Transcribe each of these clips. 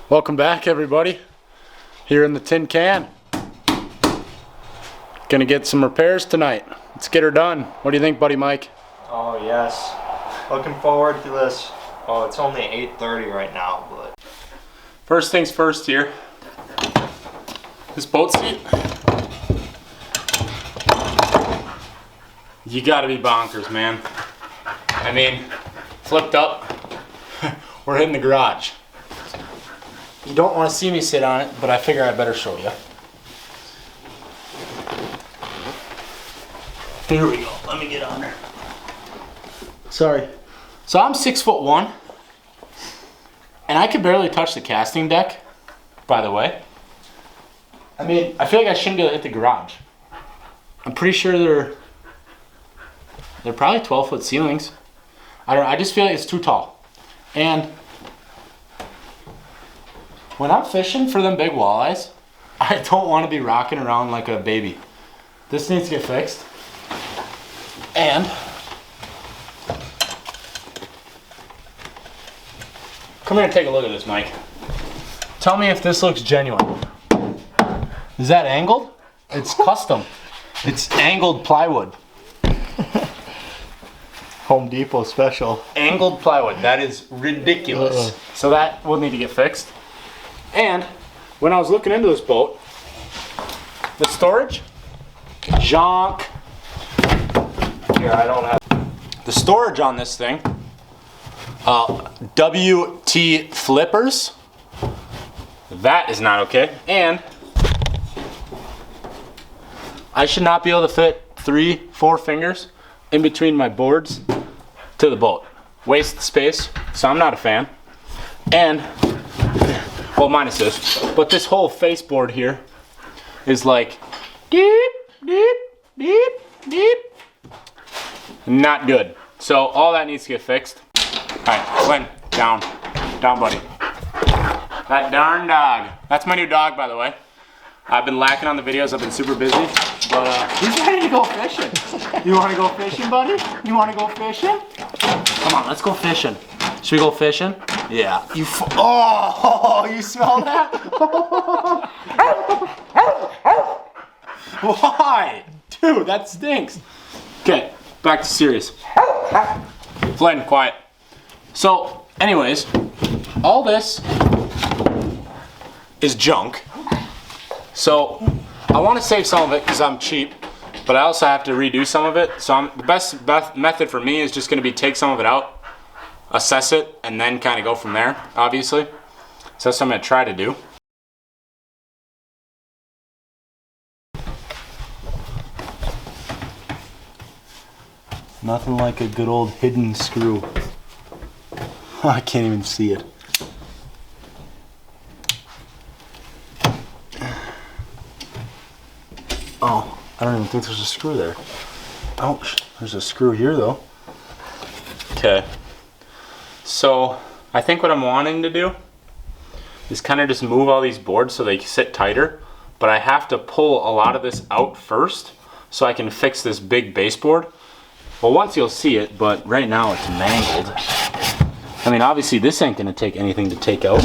Welcome back, everybody. Here in the tin can. Gonna get some repairs tonight. Let's get her done. What do you think, buddy Mike? Oh yes, looking forward to this. Oh, it's only 8:30 right now, but First things first here. This boat seat. You gotta be bonkers, man. I mean, flipped up. We're in the garage. You don't want to see me sit on it, but I figure I better show you. Here we go. Let me get on there. Sorry. So I'm 6'1", and I could barely touch the casting deck, by the way. I mean, I feel like I shouldn't be able to hit the garage. I'm pretty sure they're probably 12-foot ceilings. I just feel like it's too tall. And when I'm fishing for them big walleyes, I don't want to be rocking around like a baby. This needs to get fixed. And come here and take a look at this, Mike. Tell me if this looks genuine. Is that angled? It's custom. It's angled plywood. Home Depot special. Angled plywood. That is ridiculous. So that will need to get fixed. And when I was looking into this boat, the storage, junk. Here, I don't have the storage on this thing. WT flippers. That is not okay. And I should not be able to fit 3-4 fingers in between my boards to the boat. Waste the space, so I'm not a fan. And, well, minus this, but this whole face board here is like, deep, deep, deep, deep. Not good. So all that needs to get fixed. All right, Glenn, down, buddy. That darn dog. That's my new dog, by the way. I've been lacking on the videos. I've been super busy, but he's ready to go fishing. You want to go fishing, buddy? You want to go fishing? Come on, let's go fishing. Should we go fishing? Yeah. Oh, you smell that? Why? Dude, that stinks. Okay, back to serious. Flynn, quiet. So, anyways, all this is junk. So, I want to save some of it because I'm cheap, but I also have to redo some of it. So the best method for me is just going to be take some of it out, assess it, and then kind of go from there, obviously. So that's what I'm going to try to do. Nothing like a good old hidden screw. I can't even see it. Oh, I don't even think there's a screw there. Ouch, there's a screw here though. Okay, so I think what I'm wanting to do is kind of just move all these boards so they sit tighter, but I have to pull a lot of this out first so I can fix this big baseboard. Well, once you'll see it, but right now it's mangled. I mean, obviously this ain't gonna take anything to take out.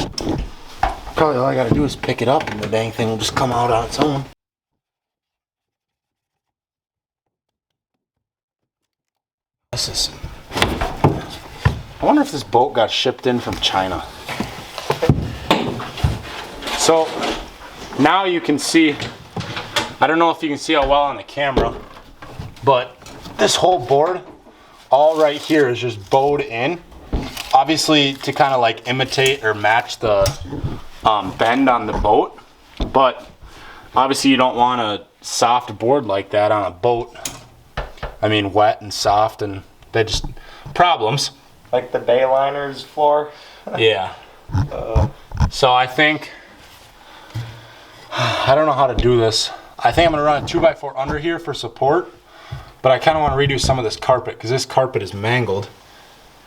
Probably all I gotta do is pick it up and the dang thing will just come out on its own. This is, I wonder if this boat got shipped in from China. So now you can see, I don't know if you can see how well on the camera, but this whole board, all right here is just bowed in. Obviously to kind of like imitate or match the bend on the boat, but obviously you don't want a soft board like that on a boat. I mean, wet and soft, and they just problems. Like the Bayliner's floor. Yeah. So I think, I don't know how to do this. I think I'm gonna run a 2x4 under here for support, but I kind of want to redo some of this carpet because this carpet is mangled.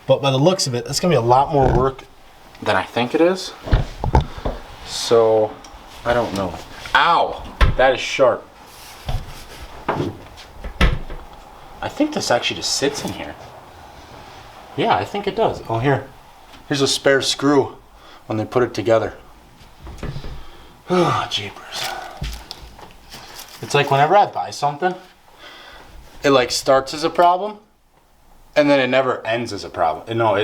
But by the looks of it, it's gonna be a lot more work than I think it is. So I don't know. Ow, that is sharp. I think this actually just sits in here. Yeah, I think it does. Oh, here's a spare screw when they put it together. Oh, jeepers. It's like whenever I buy something, it like starts as a problem and then it never ends as a problem. No,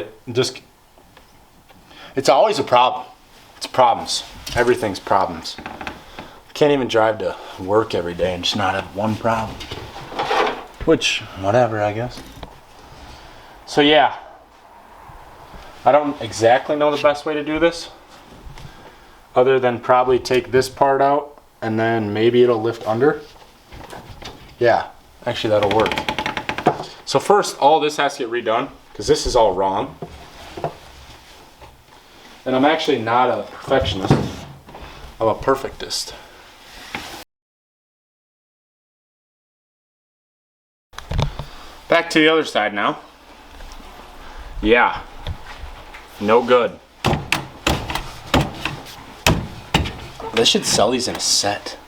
it's always a problem. It's problems. Everything's problems. I can't even drive to work every day and just not have one problem. Which, whatever, I guess. So yeah, I don't exactly know the best way to do this, other than probably take this part out and then maybe it'll lift under. Yeah, actually that'll work. So first, all this has to get redone because this is all wrong. And I'm actually not a perfectionist, I'm a perfectist. Back to the other side now. Yeah, no good. They should sell these in a set.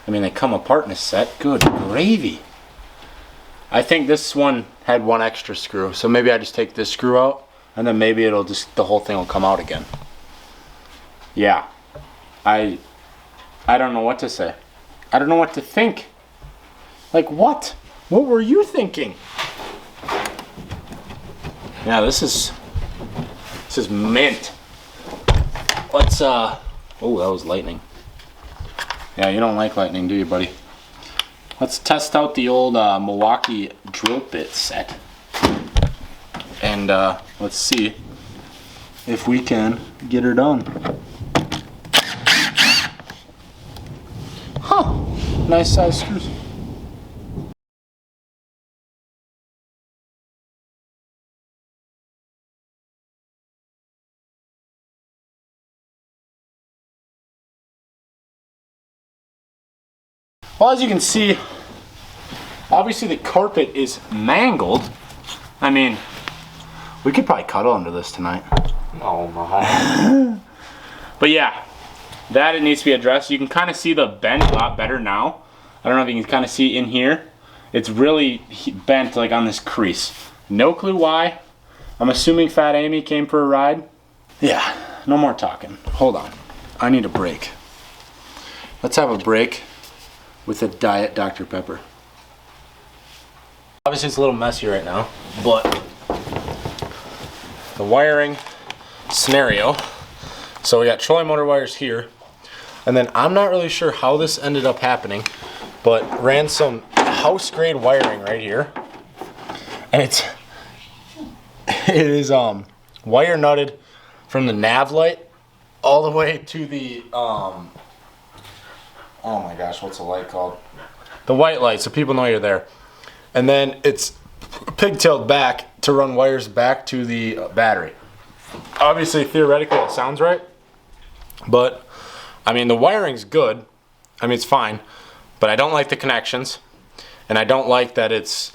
I mean, they come apart in a set. Good gravy. I think this one had one extra screw, so maybe I just take this screw out, and then maybe it'll just, the whole thing will come out again. Yeah, I don't know what to say. I don't know what to think. Like what? What were you thinking? Yeah, this is mint. Let's oh, that was lightning. Yeah, you don't like lightning, do you, buddy? Let's test out the old Milwaukee drill bit set. And let's see if we can get her done. Huh, nice size screws. Well, as you can see, obviously the carpet is mangled. I mean, we could probably cuddle under this tonight. Oh my. But yeah, that it needs to be addressed. You can kind of see the bend a lot better now. I don't know if you can kind of see in here. It's really bent like on this crease. No clue why. I'm assuming Fat Amy came for a ride. Yeah, no more talking. Hold on, I need a break. Let's have a break with a Diet Dr. Pepper. Obviously it's a little messy right now, but the wiring scenario. So we got trolling motor wires here, and then I'm not really sure how this ended up happening, but ran some house grade wiring right here, and it is wire nutted from the nav light all the way to the oh my gosh, what's the light called? The white light, so people know you're there. And then it's pigtailed back to run wires back to the battery. Obviously, theoretically, it sounds right. But, I mean, the wiring's good. I mean, it's fine. But I don't like the connections. And I don't like that it's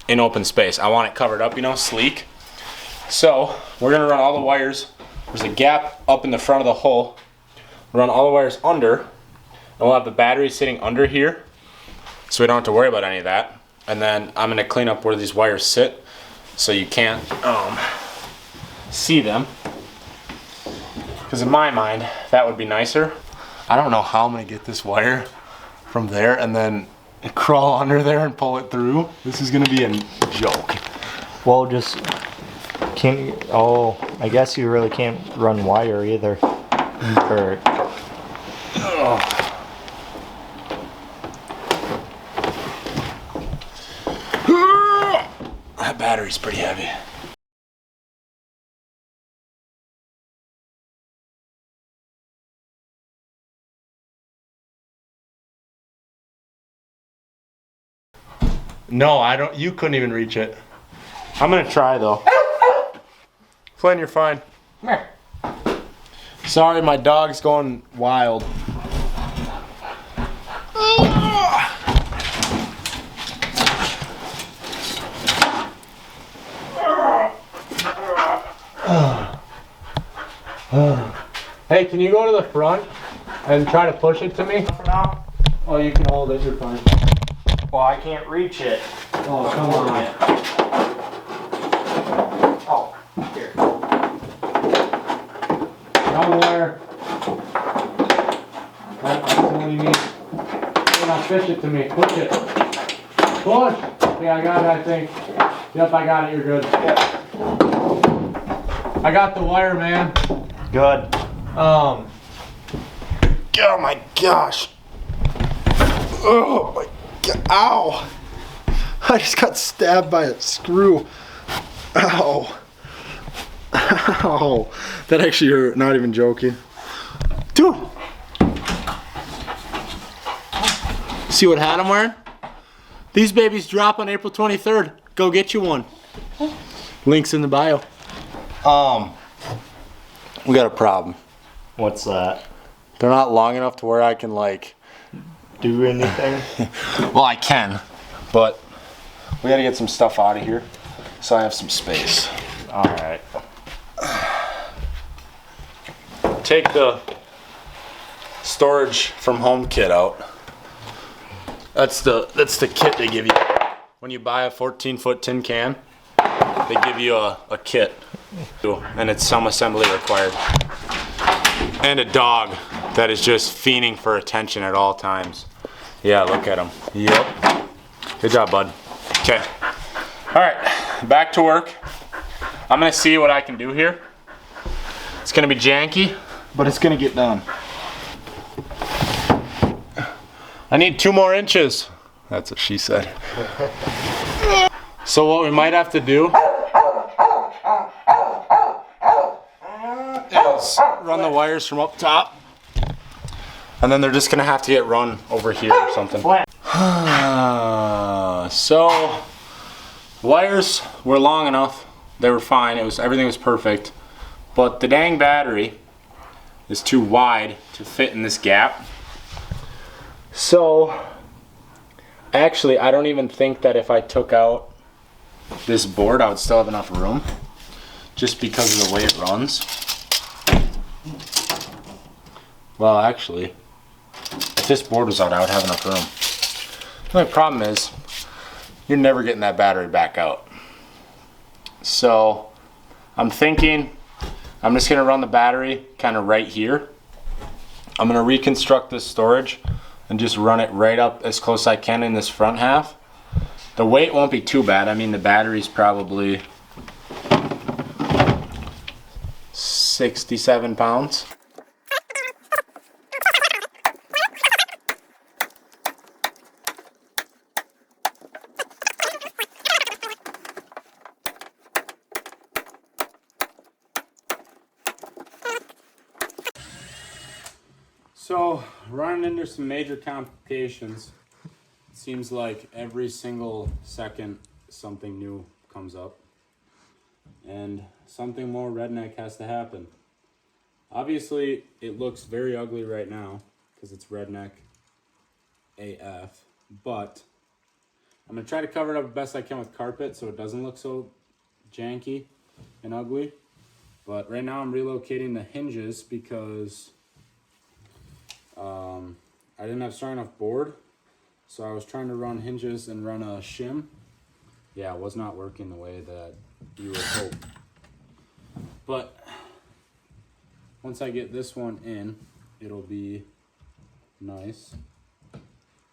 in open space. I want it covered up, you know, sleek. So, we're going to run all the wires. There's a gap up in the front of the hole. Run all the wires under. And we'll have the battery sitting under here, so we don't have to worry about any of that. And then I'm gonna clean up where these wires sit, so you can't see them. Because in my mind, that would be nicer. I don't know how I'm gonna get this wire from there and then crawl under there and pull it through. This is gonna be a joke. Well, just can't. Oh, I guess you really can't run wire either. For that battery's pretty heavy. No, I don't. You couldn't even reach it. I'm gonna try though. Flynn, you're fine. Come here. Sorry, my dog's going wild. Hey, can you go to the front and try to push it to me for now? Oh, you can hold it, you're fine. well, I can't reach it. Oh, come on. Oh, here. Down wire. do you need? You're not fish it to me. Push it. Push! Yeah, I got it, I think. Yep, I got it. You're good. I got the wire, man. Good. Oh my gosh. Oh my god. Ow. I just got stabbed by a screw. Ow. Ow. That actually hurt. Not even joking. Dude. See what hat I'm wearing? These babies drop on April 23rd. Go get you one. Links in the bio. We got a problem. What's that? They're not long enough to where I can like Do anything? well, I can, but we gotta get some stuff out of here so I have some space. Alright. Take the storage from home kit out. That's the kit they give you when you buy a 14-foot tin can. They give you a kit, and it's some assembly required. And a dog that is just fiending for attention at all times. Yeah, look at him. Yep. Good job, bud. Okay. All right, back to work. I'm gonna see what I can do here. It's gonna be janky, but it's gonna get done. I need 2 more inches. That's what she said. So what we might have to do is run the wires from up top, and then they're just gonna have to get run over here or something. So wires were long enough. They were fine. Everything was perfect, but the dang battery is too wide to fit in this gap. So actually, I don't even think that if I took out this board, I would still have enough room, just because of the way it runs. Well, actually, if this board was out, I would have enough room. The only problem is, you're never getting that battery back out. So, I'm thinking, I'm just gonna run the battery kind of right here. I'm gonna reconstruct this storage and just run it right up as close as I can in this front half. The weight won't be too bad. I mean, the battery's probably 67 pounds. So, running into some major complications. It seems like every single second something new comes up. And something more redneck has to happen. Obviously, it looks very ugly right now because it's redneck AF. But I'm going to try to cover it up the best I can with carpet so it doesn't look so janky and ugly. But right now I'm relocating the hinges because I didn't have strong enough board, so I was trying to run hinges and run a shim. Yeah, it was not working the way that you would hope. But once I get this one in, it'll be nice,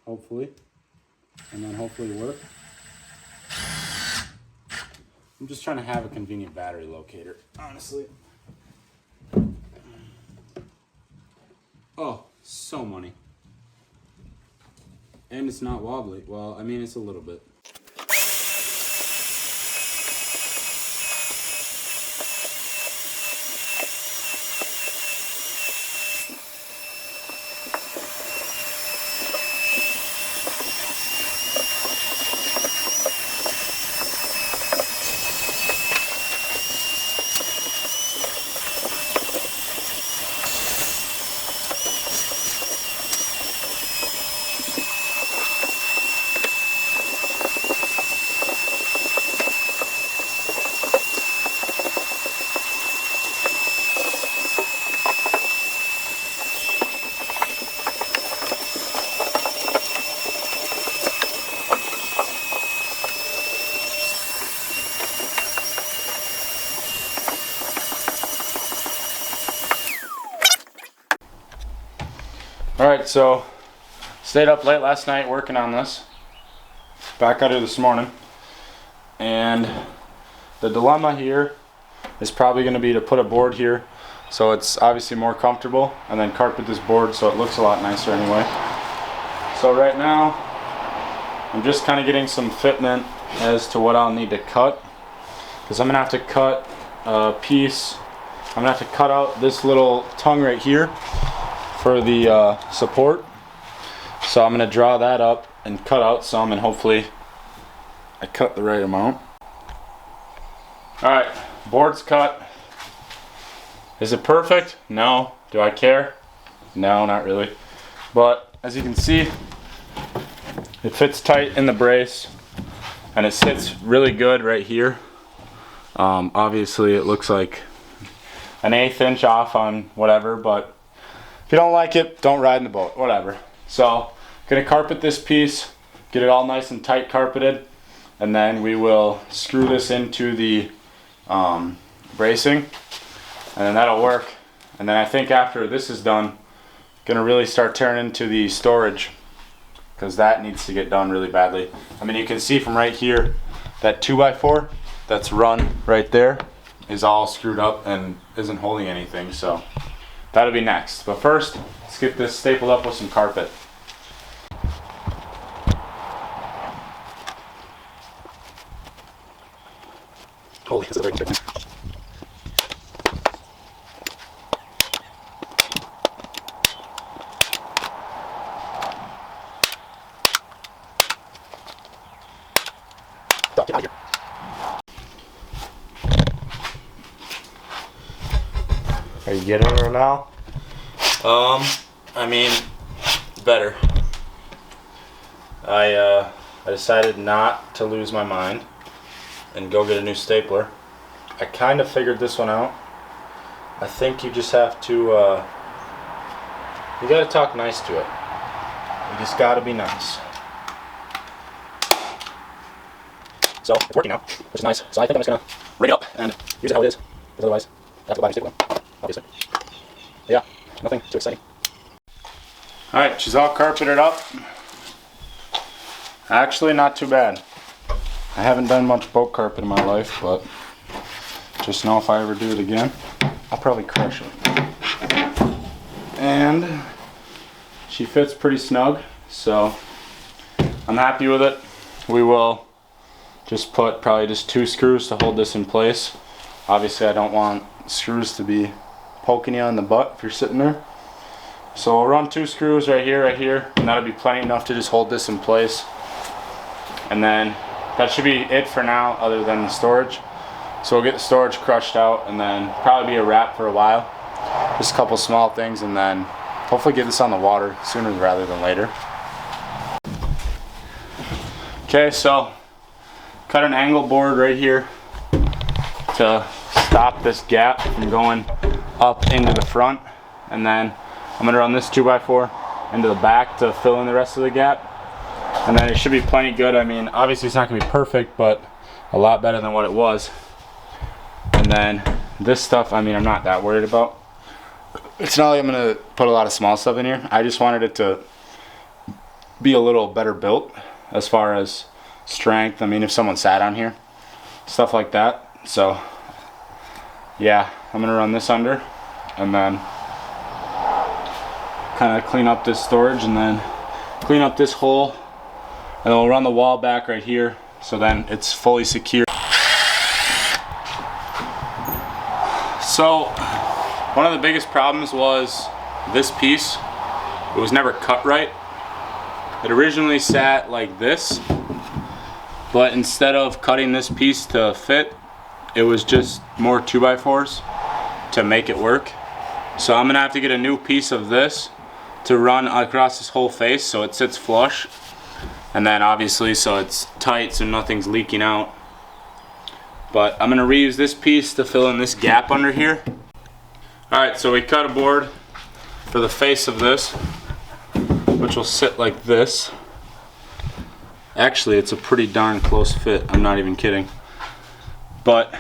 hopefully, and then hopefully work. I'm just trying to have a convenient battery locator, honestly. Oh, so money. And it's not wobbly. Well, I mean, it's a little bit. All right, so Stayed up late last night working on this. Back out here this morning. And the dilemma here is probably going to be to put a board here so it's obviously more comfortable, and then carpet this board so it looks a lot nicer anyway. So right now I'm just kind of getting some fitment as to what I'll need to cut, because I'm going to have to cut a piece. I'm going to have to cut out this little tongue right here for the support. So I'm going to draw that up and cut out some, and hopefully I cut the right amount. Alright, board's cut. Is it perfect? No. Do I care? No, not really. But as you can see, it fits tight in the brace and it sits really good right here. Obviously it looks like an 1/8 inch off on whatever, but if you don't like it, don't ride in the boat, whatever. So, gonna carpet this piece, get it all nice and tight carpeted, and then we will screw this into the bracing, and then that'll work. And then I think after this is done, gonna really start tearing into the storage, because that needs to get done really badly. I mean, you can see from right here, that 2x4 that's run right there is all screwed up and isn't holding anything, so that'll be next. But first, let's get this stapled up with some carpet. Holy, this is very good. Get out of here. Are you getting her now? I mean, better. I decided not to lose my mind and go get a new stapler. I kind of figured this one out. I think you just have to, you gotta talk nice to it. You just gotta be nice. So, it's working now, which is nice. So I think I'm just gonna rig it up and use it how it is, because otherwise I have to go buy a stapler, obviously. But yeah, nothing too exciting. Alright, she's all carpeted up. Actually, not too bad. I haven't done much boat carpet in my life, but just know if I ever do it again, I'll probably crush it. And she fits pretty snug, so I'm happy with it. We will just put probably just 2 screws to hold this in place. Obviously, I don't want screws to be poking you on the butt if you're sitting there. So we'll run 2 screws right here, and that'll be plenty enough to just hold this in place. And then that should be it for now, other than the storage. So we'll get the storage crushed out, and then probably be a wrap for a while. Just a couple small things, and then hopefully get this on the water sooner rather than later. Okay, so cut an angle board right here to stop this gap from going up into the front, and then I'm gonna run this 2x4 into the back to fill in the rest of the gap. And then it should be plenty good. I mean, obviously it's not gonna be perfect, but a lot better than what it was. And then this stuff, I mean, I'm not that worried about. It's not like I'm gonna put a lot of small stuff in here. I just wanted it to be a little better built as far as strength. I mean, if someone sat on here, stuff like that. So yeah, I'm gonna run this under, and then kind of clean up this storage, and then clean up this hole, and then we'll run the wall back right here, so then it's fully secure. So one of the biggest problems was this piece. It was never cut right. It originally sat like this, but instead of cutting this piece to fit, it was just more 2x4s to make it work. So I'm gonna have to get a new piece of this to run across this whole face so it sits flush, and then obviously so it's tight so nothing's leaking out. But I'm gonna reuse this piece to fill in this gap under here. Alright, so we cut a board for the face of this, which will sit like this. Actually, it's a pretty darn close fit, I'm not even kidding. But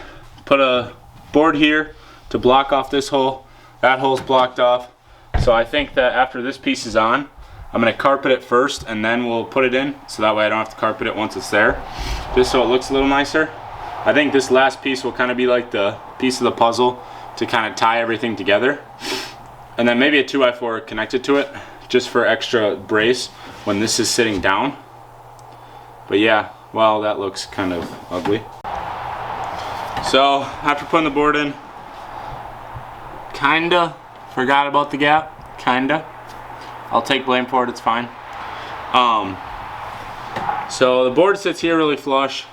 put a board here to block off this hole. That hole's blocked off. So I think that after this piece is on, I'm gonna carpet it first and then we'll put it in, so that way I don't have to carpet it once it's there, just so it looks a little nicer. I think this last piece will kind of be like the piece of the puzzle to kind of tie everything together. And then maybe a 2x4 connected to it, just for extra brace when this is sitting down. But yeah, well, that looks kind of ugly. So after putting the board in, kinda forgot about the gap, kinda. I'll take blame for it, it's fine. So the board sits here really flush.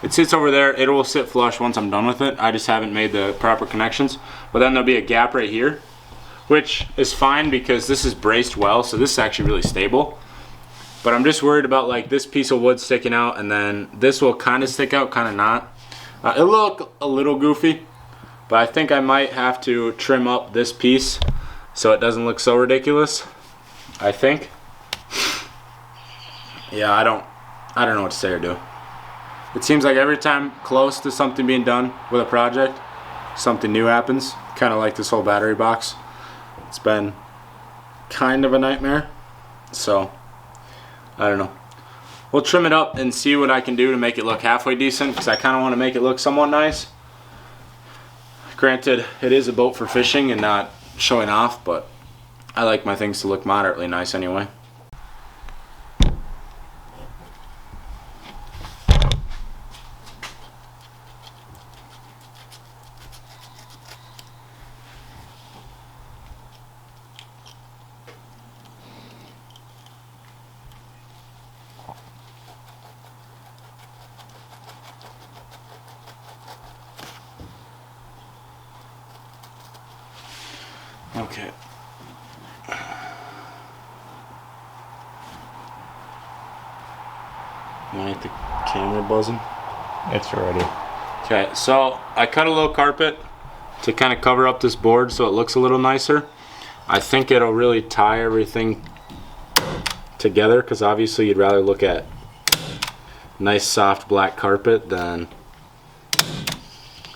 It sits over there, it will sit flush once I'm done with it. I just haven't made the proper connections. But then there'll be a gap right here, which is fine because this is braced well, so this is actually really stable. But I'm just worried about like this piece of wood sticking out, and then this will kind of stick out, kind of not. It'll look a little goofy, but I think I might have to trim up this piece so it doesn't look so ridiculous. I think. Yeah, I don't know what to say or do. It seems like every time close to something being done with a project, something new happens. Kind of like this whole battery box. It's been kind of a nightmare. So, I don't know. We'll trim it up and see what I can do to make it look halfway decent, because I kind of want to make it look somewhat nice. Granted, it is a boat for fishing and not showing off, but I like my things to look moderately nice anyway. Okay. Might the camera buzzing? It's ready. Okay, so I cut a little carpet to kind of cover up this board so it looks a little nicer. I think it'll really tie everything together, because obviously you'd rather look at nice soft black carpet than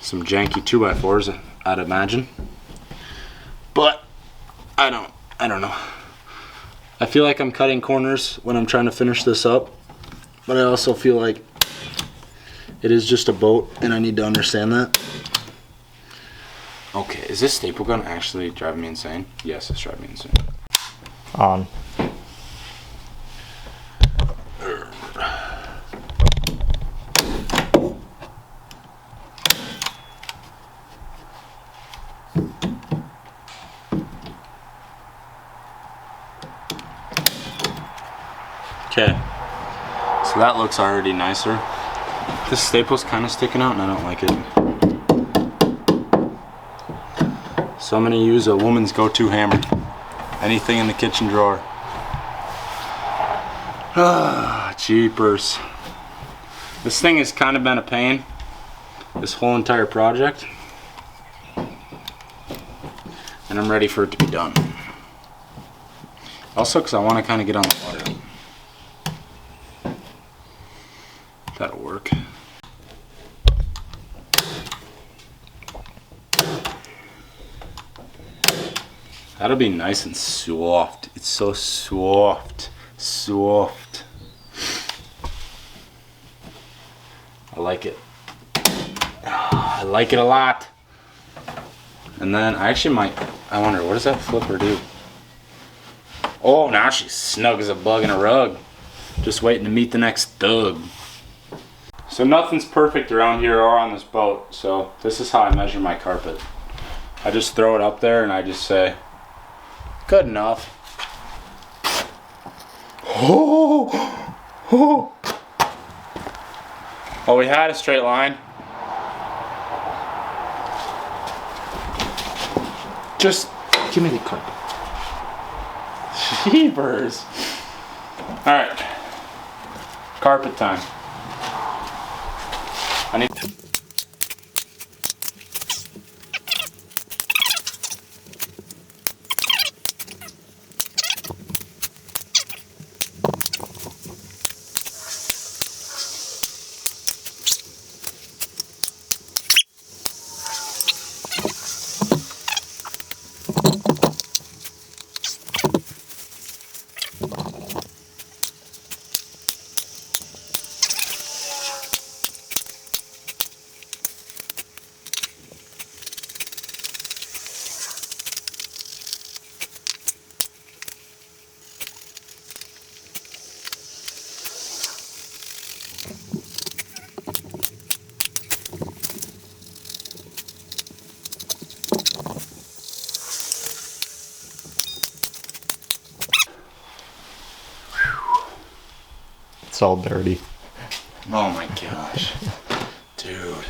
some janky 2x4s, I'd imagine. But I don't know. I feel like I'm cutting corners when I'm trying to finish this up, but I also feel like it is just a boat and I need to understand that. Okay, is this staple gun actually driving me insane? Yes, it's driving me insane. On. Okay, so that looks already nicer. This staple's kind of sticking out and I don't like it. So I'm gonna use a woman's go-to hammer. Anything in the kitchen drawer. Ah, jeepers. This thing has kind of been a pain, this whole entire project. And I'm ready for it to be done. Also, because I want to kind of get on the water. That'll work. That'll be nice and soft. It's so soft. Soft. I like it. I like it a lot. And then I actually might, I wonder, what does that flipper do? Oh, now she's snug as a bug in a rug. Just waiting to meet the next thug. So nothing's perfect around here or on this boat, so this is how I measure my carpet. I just throw it up there and I just say, good enough. Oh, oh. Well, we had a straight line. Just give me the carpet. Jeepers. Alright. Carpet time. I need. It's all dirty. Oh my gosh. Dude.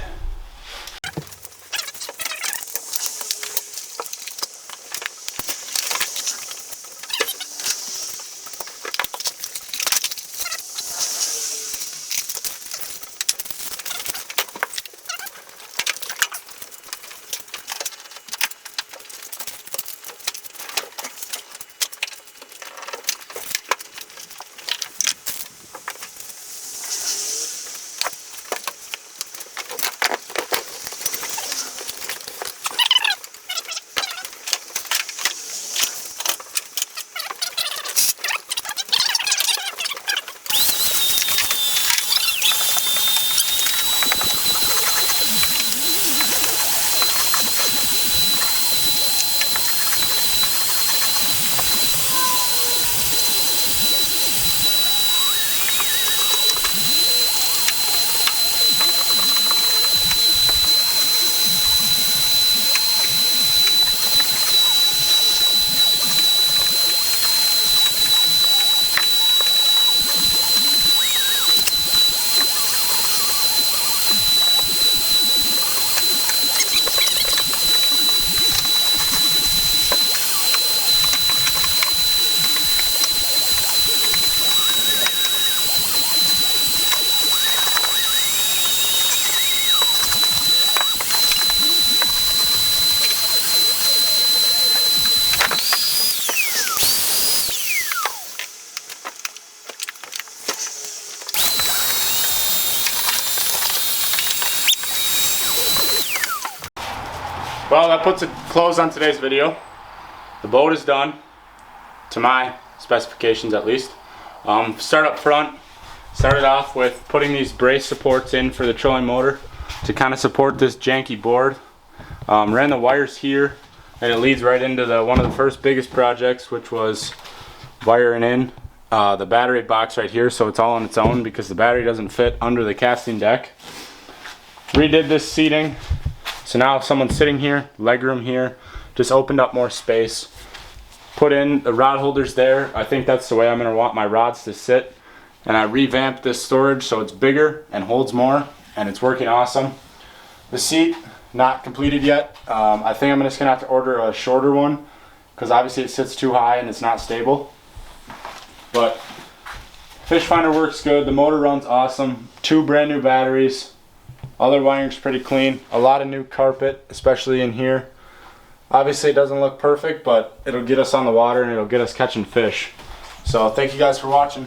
Well, that puts a close on today's video. The boat is done, to my specifications at least. Start up front, started off with putting these brace supports in for the trolling motor to kind of support this janky board. Ran the wires here, and it leads right into one of the first biggest projects, which was wiring in the battery box right here, so it's all on its own because the battery doesn't fit under the casting deck. Redid this seating. So now if someone's sitting here, legroom here, just opened up more space. Put in the rod holders there. I think that's the way I'm going to want my rods to sit. And I revamped this storage so it's bigger and holds more, and it's working awesome. The seat, not completed yet. I think I'm just going to have to order a shorter one because obviously it sits too high and it's not stable. But fish finder works good. The motor runs awesome. 2 brand new batteries. Other wiring's pretty clean. A lot of new carpet, especially in here. Obviously it doesn't look perfect, but it'll get us on the water and it'll get us catching fish. So thank you guys for watching.